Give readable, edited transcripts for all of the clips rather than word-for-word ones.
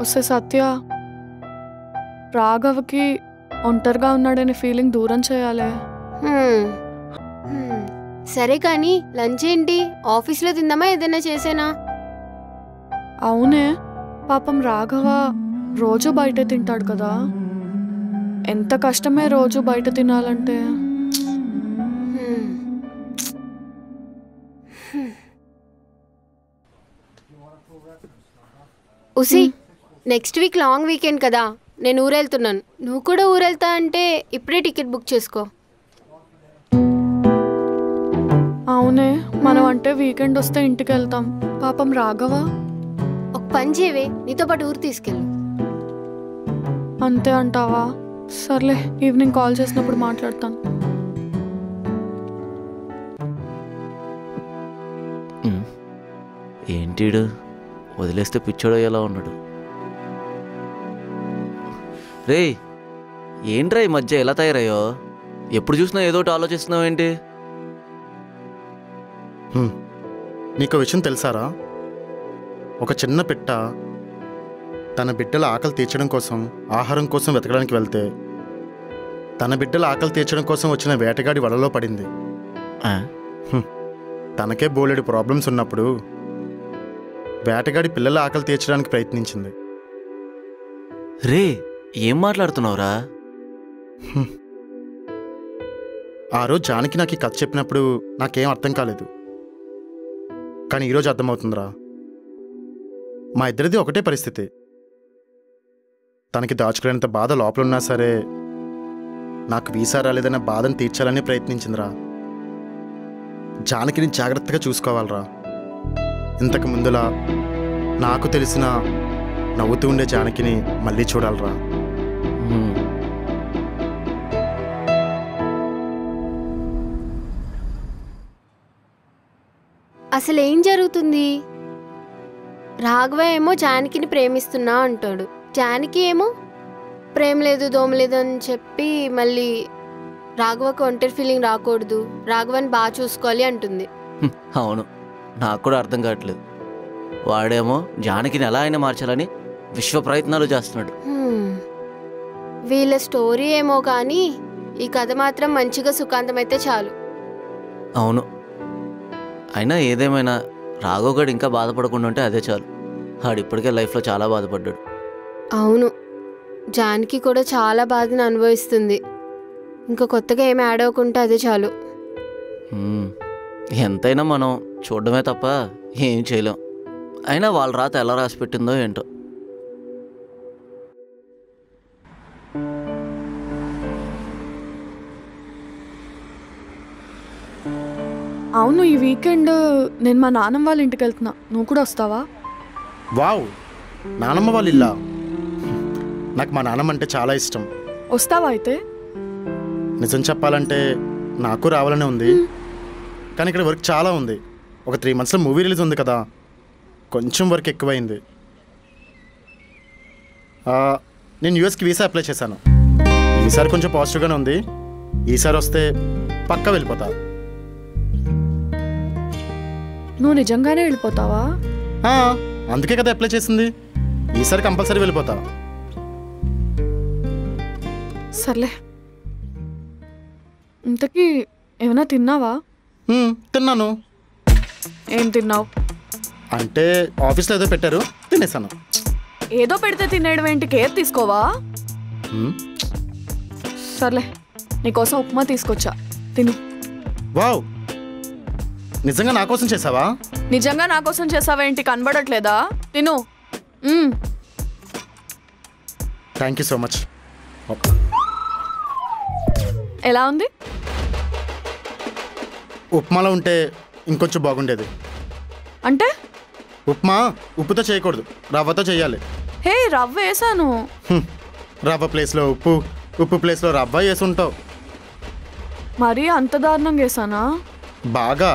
వస్తే సత్య, రాఘవకి ఒంటరిగా ఉన్నాడనే ఫీలింగ్ దూరం చేయాలి. సరే కానీ లంచ్ ఏంటి? ఆఫీస్లో తిందామా ఏదైనా చేసేనా? అవునే, పాపం రాఘవ రోజు బయట తింటాడు కదా, ఎంత కష్టమే రోజు బయట తినాలంటే. ఉసి, నెక్స్ట్ వీక్ లాంగ్ వీకెండ్ కదా, నేను ఊరెళ్తున్నాను. నువ్వు కూడా ఊరెళ్తా అంటే ఇప్పుడే టికెట్ బుక్ చేసుకో. అవునే, మనం అంటే వీకెండ్ వస్తే ఇంటికి వెళ్తాం. పాపం రాఘవ. ఒక పని చేయవే, నీతో పాటు ఊరు తీసుకెళ్ళు. అంతే అంటావా? సర్లే, ఈవినింగ్ కాల్ చేసినప్పుడు మాట్లాడతాను. ఏంటిడు వదిలేస్తే పిచ్చోడు ఎలా ఉన్నాడు? రే, ఏంట్రా ఈ మధ్య ఎలా తయారయ్యో? ఎప్పుడు చూసినా ఏదో ఒకటి ఆలోచిస్తున్నావు ఏంటి? నీకు విషయం తెలుసారా? ఒక చిన్న పిట్ట తన బిడ్డల ఆకలి తీర్చడం కోసం ఆహారం కోసం వెతకడానికి వెళ్తే తన బిడ్డల ఆకలి తీర్చడం కోసం వచ్చిన వేటగాడి వలలో పడింది. తనకే బోలెడు ప్రాబ్లమ్స్ ఉన్నప్పుడు వేటగాడి పిల్లల ఆకలి తీర్చడానికి ప్రయత్నించింది. రే, ఏం మాట్లాడుతున్నావురా? ఆ రోజు జానకి నాకు ఈ కథ చెప్పినప్పుడు నాకేం అర్థం కాలేదు, కానీ ఈరోజు అర్థమవుతుందిరా. మా ఇద్దరిది ఒకటే పరిస్థితి. తనకి దాచుకునేంత బాధ లోపలున్నా సరే నాకు వీసా రాలేదన్న బాధను తీర్చాలని ప్రయత్నించిందిరా. జానకిని జాగ్రత్తగా చూసుకోవాలరా. ఇంతకు ముందులా నాకు తెలిసిన నవ్వుతూ ఉండే జానకిని మళ్ళీ చూడాలరా. అసలు ఏం జరుగుతుంది? రాఘవ ఏమో జానకిని ప్రేమిస్తున్నా అంటాడు, జానకి ఏమో ప్రేమ లేదు దోమ లేదు అని చెప్పి మళ్ళీ రాఘవకు ఒంటరి ఫీలింగ్ రాకూడదు, రాఘవని బాగా చూసుకోవాలి అంటుంది. అవును, నాకు కూడా అర్థం కావట్లేదు. వాడేమో జానకిని ఎలా అయినా మార్చాలని విశ్వ ప్రయత్నాలు చేస్తున్నాడు. వీళ్ళ స్టోరీ ఏమో కానీ ఈ కథ మాత్రం మంచిగా సుఖాంతమైతే చాలు. అవును, అయినా ఏదేమైనా రాఘవగడు ఇంకా బాధపడకుండా ఉంటే అదే చాలు. వాడు ఇప్పటికే లైఫ్లో చాలా బాధపడ్డాడు. అవును, జానకి కూడా చాలా బాధను అనుభవిస్తుంది. ఇంకా కొత్తగా ఏమి యాడ్ అవ్వకుంటే అదే చాలు. ఎంతైనా మనం చూడడమే తప్ప ఏం చేయలేం. అయినా వాళ్ళ రాత ఎలా రాసి పెట్టిందో ఏంటో. అవును, ఈ వీకెండ్ నేను మా నాన్నమ్మ వాళ్ళ ఇంటికి వెళ్తున్నా, నువ్వు కూడా వస్తావా? వావ్, నానమ్మ వాళ్ళ ఇల్లా? నాకు మా నాన్నమ్మ అంటే చాలా ఇష్టం. వస్తావా అయితే? నిజం చెప్పాలంటే నాకు రావాలనే ఉంది, కానీ ఇక్కడ వర్క్ చాలా ఉంది. ఒక 3 monthsలో మూవీ రిలీజ్ ఉంది కదా, కొంచెం వర్క్ ఎక్కువైంది. నేను యూఎస్కి వీసా అప్లై చేశాను. ఈసారి కొంచెం పాజిటివ్గానే ఉంది. ఈసారి వస్తే పక్కా వెళ్ళిపోతా. నువ్వు నిజంగానే వెళ్ళిపోతావా? అందుకే కదా అప్లై చేసింది. ఈసారి కంపల్సరీ వెళ్ళిపోతా. సర్లే, ఇంతకీ ఏమైనా తిన్నావా? తిన్నాను. ఏం తిన్నావు? అంటే ఆఫీస్లో ఏదో పెట్టారు, తినేసాను. ఏదో పెడితే తినేయడం ఏంటి? కేర్ తీసుకోవా? సర్లే, నీకోసం ఉప్మా తీసుకొచ్చా, తిను. వావ్, నిజంగా నా కోసం చేసావా? నిజంగా నా కోసం చేసావేంటి? కనబడట్లేదా? తిను. Thank you so much. ఎలా ఉంది? ఉప్మాలో ఉంటే ఇంకొంచెం బాగుండేది. అంటే ఉప్మా ఉప్పుతో చేయకూడదు, రవ్వతో చేయాలి. హే, రవ్వ వేసాను. రవ్వ ప్లేస్లో ఉప్పు, ఉప్పు ప్లేస్లో రవ్వ వేసి ఉంటావు. మరీ అంత దారుణంగా వేసానా? బాగా.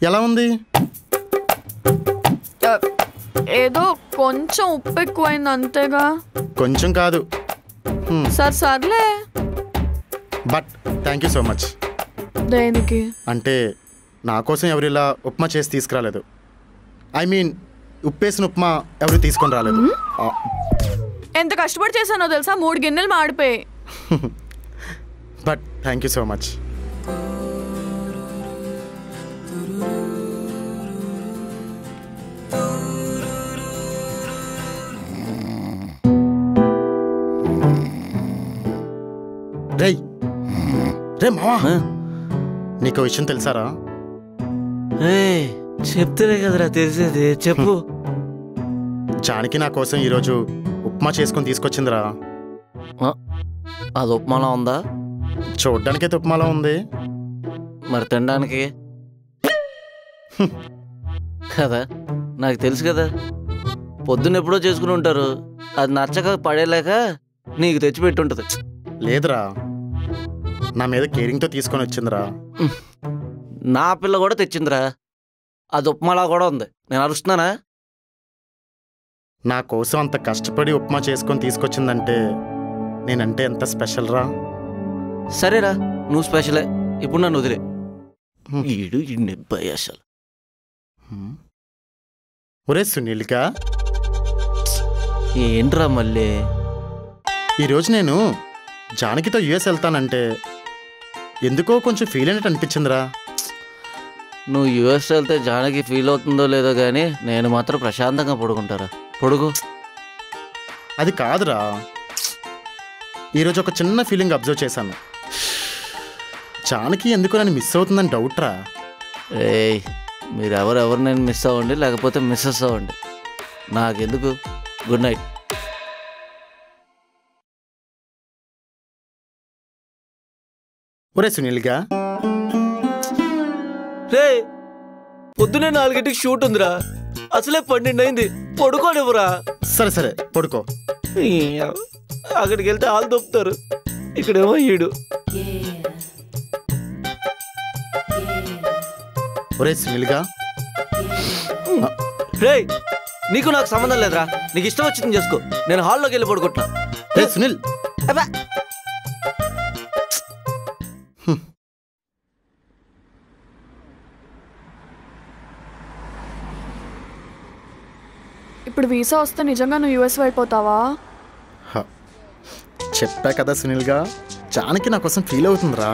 ఎలా ఉంది? ఏదో కొంచెం ఉప్పు ఎక్కువైంది అంతేగా. కొంచెం కాదు. సర్లే. But thank you so much. దేనికి? అంటే నా కోసం ఎవరు ఇలా ఉప్మా చేసి తీసుకురాలేదు. ఐ మీన్ ఉప్పేసిన ఉప్మా ఎవరు తీసుకొని రాలేదు. ఎంత కష్టపడి చేశానో తెలుసా, 3 గిన్నెలు మాడిపోయి. But thank you so much. రేయ్ రే మావా, నీకు విషయం తెలుసారా? చెప్తేనే కదరా తెలిసేది, చెప్పు. జానకి నా కోసం ఈరోజు ఉప్మా చేసుకొని తీసుకొచ్చిందిరా. అది ఉప్మాలా ఉందా? చూడ్డానికైతే ఉప్మాలా ఉంది, మరి తినడానికి కదా? నాకు తెలుసు కదా, పొద్దున్న ఎప్పుడో చేసుకుని ఉంటారు. అది నచ్చక పడేలేక నీకు తెచ్చిపెట్టుంటది. లేదురా, నా మీద కేరింగ్తో తీసుకొని వచ్చిందిరా. నా పిల్ల కూడా తెచ్చిందిరా. అది ఉప్మాలా కూడా ఉంది. నేను అరుస్తున్నానా? నా కోసం అంత కష్టపడి ఉప్మా చేసుకొని తీసుకొచ్చిందంటే నేనంటే ఎంత స్పెషల్ రా. సరేరా, నువ్వు స్పెషలే. ఇప్పుడు నన్ను వదిలే. ఈడు ఈ నెబ్బాయి అసలు. ఒరే సునీల్గా, ఏంట్రా మళ్ళీ? ఈరోజు నేను జానకితో యుఎస్ వెళ్తానంటే ఎందుకో కొంచెం ఫీల్ అయినట్టు అనిపించిందిరా. నువ్వు యుఎస్ వెళ్తే జానకి ఫీల్ అవుతుందో లేదో కానీ నేను మాత్రం ప్రశాంతంగా పడుకుంటారా. పొడుగు. అది కాదురా, ఈరోజు ఒక చిన్న ఫీలింగ్ అబ్జర్వ్ చేశాను. జానకి ఎందుకు నన్ను మిస్ అవుతుందని డౌట్ రా. ఏయ్, మీరు ఎవరెవరు నేను మిస్ అవ్వండి, లేకపోతే మిస్సెస్ అవ్వండి, నాకెందుకు. Good night. ఒరే సునీల్గా, రే పొద్దునే 4 షూట్ ఉందిరా. అసలే 12 అయింది. పడుకోనివ్వరా. సరే సరే పడుకో. అక్కడికి వెళ్తే వాళ్ళు దొప్పుతారు, ఇక్కడేమో ఈడు. ఒరే సునీల్గా, రే నీకు నాకు సంబంధం లేదురా. నీకు ఇష్టం వచ్చింది చేసుకో. నేను హాల్లోకి వెళ్ళి పడుకుంటున్నా. రే సునీల్, అబ్బా. ఇప్పుడు వీసా వస్తే నిజంగా నువ్వు యుఎస్ వెళ్ళిపోతావా? చెప్పా కదా సునీల్గా, జానకి నా కోసం ఫీల్ అవుతుందిరా.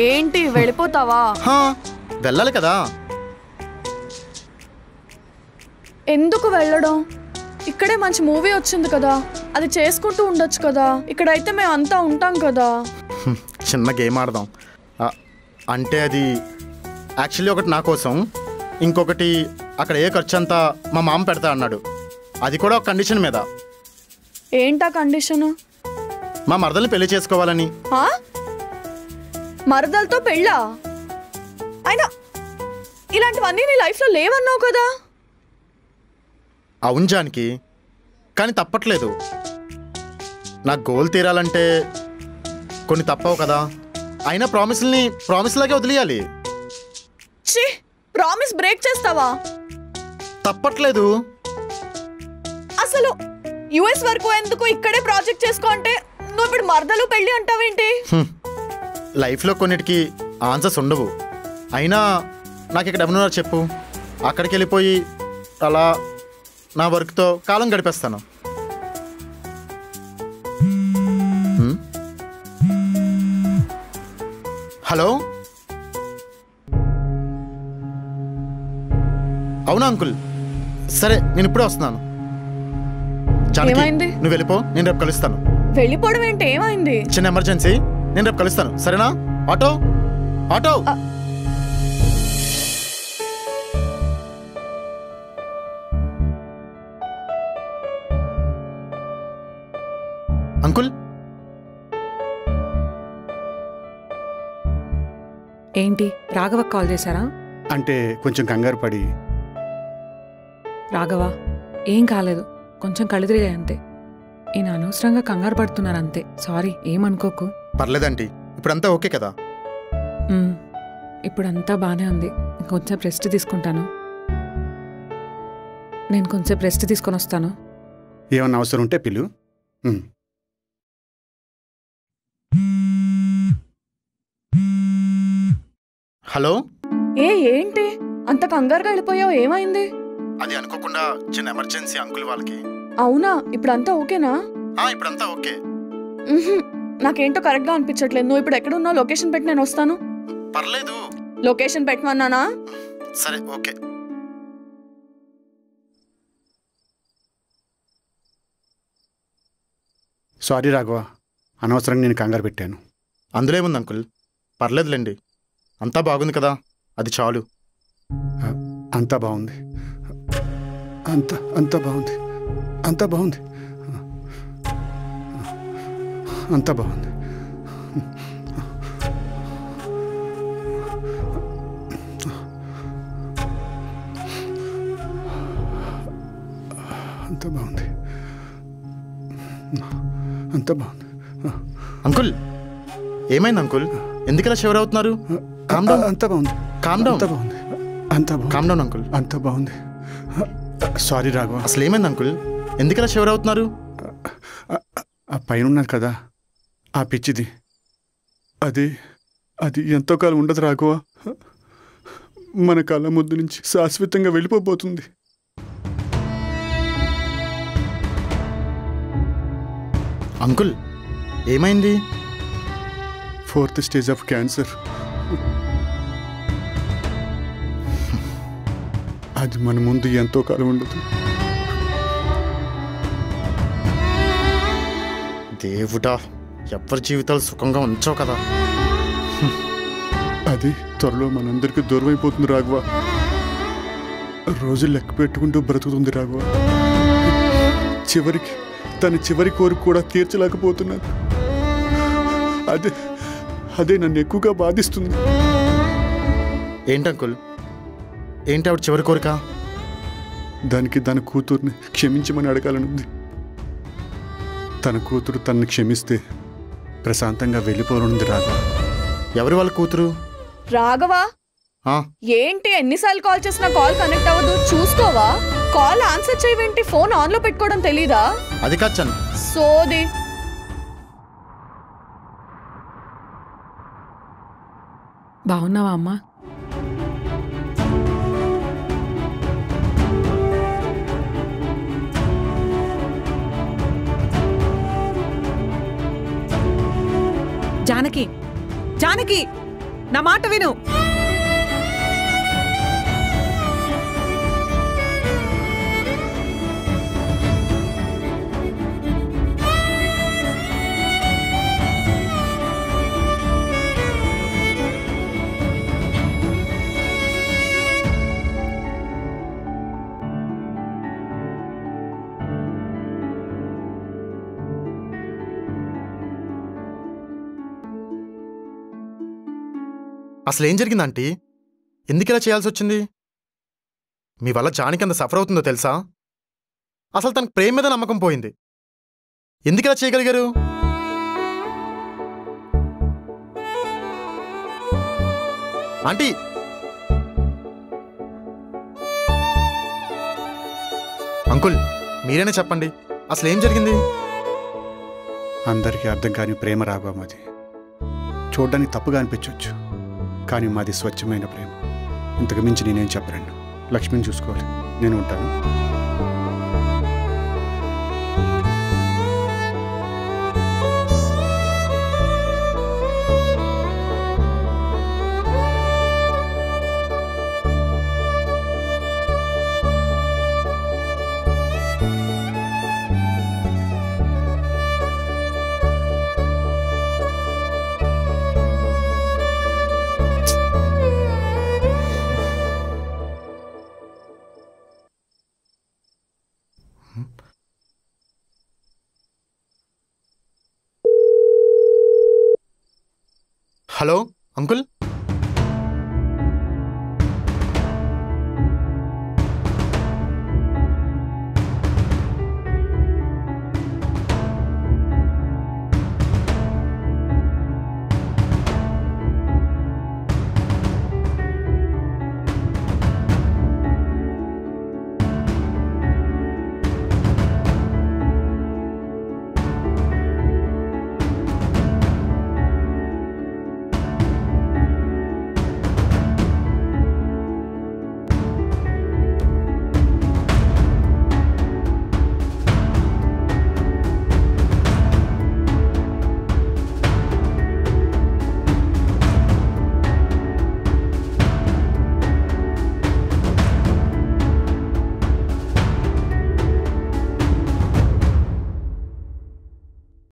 ఏంటి వెళ్ళిపోతావా? వెళ్ళాలి కదా. ఎందుకు వెళ్ళడం? ఇక్కడే మంచి మూవీ వచ్చింది కదా, అది చేసుకుంటూ ఉండొచ్చు కదా. ఇక్కడైతే మేము అంతా ఉంటాం కదా. చిన్న గేమ్ ఆడదాం. అంటే అది యాక్చువల్లీ ఒకటి నా కోసం, ఇంకొకటి అక్కడ ఏ ఖర్చు అంతా మా మామ పెడతా అన్నాడు. అది కూడా ఒక కండిషన్ మీద. ఏంటా కండిషను? మా మరదల్ని పెళ్లి చేసుకోవాలని. మరదలతో పెళ్ళా? అయినా ఇలాంటివన్నీ నీ లైఫ్లో లేవన్నావు కదా. అవును జానకి, కానీ తప్పట్లేదు. నా గోల్ తీరాలంటే కొన్ని తప్పవు కదా. అయినా ప్రామిస్లాగే వదిలేయాలి. ప్రామిస్ బ్రేక్ చేస్తావా? తప్పట్లేదు. అసలు యుఎస్ వరకు ఎందుకు, ఇక్కడే ప్రాజెక్ట్ చేసుకో అంటే నువ్వు ఇప్పుడు మరదలు పెళ్ళి అంటావేంటి? లైఫ్లో కొన్నిటికి ఆన్సర్స్ ఉండవు. అయినా నాకు ఇక్కడ ఎవరున్నారు చెప్పు. అక్కడికి వెళ్ళిపోయి అలా నా వర్క్తో కాలం గడిపేస్తాను. హలో, అవునా అంకుల్? సరే నేను ఇప్పుడే వస్తున్నాను. ఏమైంది? నువ్వు వెళ్ళిపో, నేను రేపు కలుస్తాను. వెళ్ళిపోవడం ఏంటి? ఏమైంది? చిన్న ఎమర్జెన్సీ, నేను రేపు కలుస్తాను. సరేనా? Auto auto. అంకుల్, ఏంటి రాఘవ కాల్ చేశారా? అంటే కొంచెం కంగారు పడి. రాఘవ ఏం కాలేదు, కొంచెం కళ్ళు తిరిగాయి అంతే. ఈయన అనవసరంగా కంగారు పడుతున్నారు అంతే. సారీ, ఏమనుకోకు. పర్లేదండి, ఇప్పుడంతా ఓకే కదా? ఇప్పుడంతా బాగానే ఉంది. కొంచెం రెస్ట్ తీసుకుంటాను. నేను కొంచెం రెస్ట్ తీసుకొని వస్తాను. ఏమన్నా అవసరం ఉంటే పిలు. హలో ఏంటి అంత కంగారుగా వెళ్ళిపోయావు? ఏమైంది? అది అనుకోకుండా చిన్న ఎమర్జెన్సీ అంకుల్ వాళ్ళకి. అవునా? ఇప్పుడంతా ఓకేనా? ఇప్పుడంతా ఓకే. నాకేంటో కరెక్ట్గా అనిపించట్లేదు. నువ్వు ఇప్పుడు ఎక్కడున్నావు? లొకేషన్ పెట్టి నేను వస్తాను. పర్లేదు. లొకేషన్ పెట్టమన్నానా? సరే, ఓకే. సారీ రాఘవ, అనవసరంగా నేను కంగారు పెట్టాను. అందులో ఏముంది అంకుల్, పర్లేదులేండి. అంతా బాగుంది కదా, అది చాలు. అంతా బాగుంది, అంతా బాగుంది, అంతా బాగుంది, అంతా బాగుంది. అంతా బాగుంది, అంతా బాగుంది. అంకుల్ ఏమైంది అంకుల్? ఎందుకలా షివర్ అవుతున్నారు? Calm down. అంతా బాగుంది, కామ్ డౌన్. అంతా బాగుంది, అంతా బాగుంది. Calm down uncle. అంతా బాగుంది. సారీ రాఘవ. అసలు ఏమైంది అంకుల్? ఎందుకలా షివర్ అవుతున్నారు? ఆ పైన ఉన్నది కదా, ఆ పిచ్చిది, అది ఎంతో కాలం ఉండదు రాఘవ. మన కళ్ళ ముద్దు నుంచి శాశ్వతంగా వెళ్ళిపోబోతుంది. అంకుల్ ఏమైంది? 4th stage of cancer. అది మన ముందు ఎంతో కాలం ఉండదు. దేవుడా, ఎవరి జీవితాలు సుఖంగా ఉంచవు కదా. అది త్వరలో మనందరికీ దూరం అయిపోతుంది రాఘవ. రోజులు లెక్క పెట్టుకుంటూ బ్రతుకుతుంది రాఘవ. చివరికి తన చివరి కోరిక కూడా తీర్చలేకపోతున్నాను. అదే నన్ను ఎక్కువగా బాధిస్తుంది. ఏంటి అంకుల్, ఏంటి ఆవిడ చివరి కోరిక? దానికి తన కూతుర్ని క్షమించమని అడగాలనుంది. తన కూతురు తనని క్షమిస్తే ప్రశాంతంగా వెళ్ళిపోనుంది రాఘవ. ఎవరి వాళ్ళ కూతురు? రాఘవా, ఏంటి ఎన్నిసార్లు కాల్ చేసినా కాల్ కనెక్ట్ అవ్వదు? చూసుకోవా? కాల్ ఆన్సర్ చేయవేంటి? ఫోన్ ఆన్ లో పెట్టుకోవడం తెలీదా? అది కాదు సోది. బాగున్నావా అమ్మా? జానకి, జానకి, నా మాట విను. అసలు ఏం జరిగింది ఆంటీ? ఎందుకు ఇలా చేయాల్సి వచ్చింది? మీ వల్ల జానికి అంత సఫర్ అవుతుందో తెలుసా? అసలు తనకు ప్రేమ మీద నమ్మకం పోయింది. ఎందుకు ఇలా చేయగలిగారు? ఆంటీ, అంకుల్ మీరైనా చెప్పండి, అసలు ఏం జరిగింది? అందరికీ అర్థం కాని ప్రేమ రాఘవ మాది. చూడ్డానికి తప్పుగా అనిపించవచ్చు, కానీ మాది స్వచ్ఛమైన ప్రేమ. ఇంతకు మించి నేనేం చెప్పలేను. లక్ష్మిని చూసుకోవాలి, నేను ఉంటాను. Hello uncle.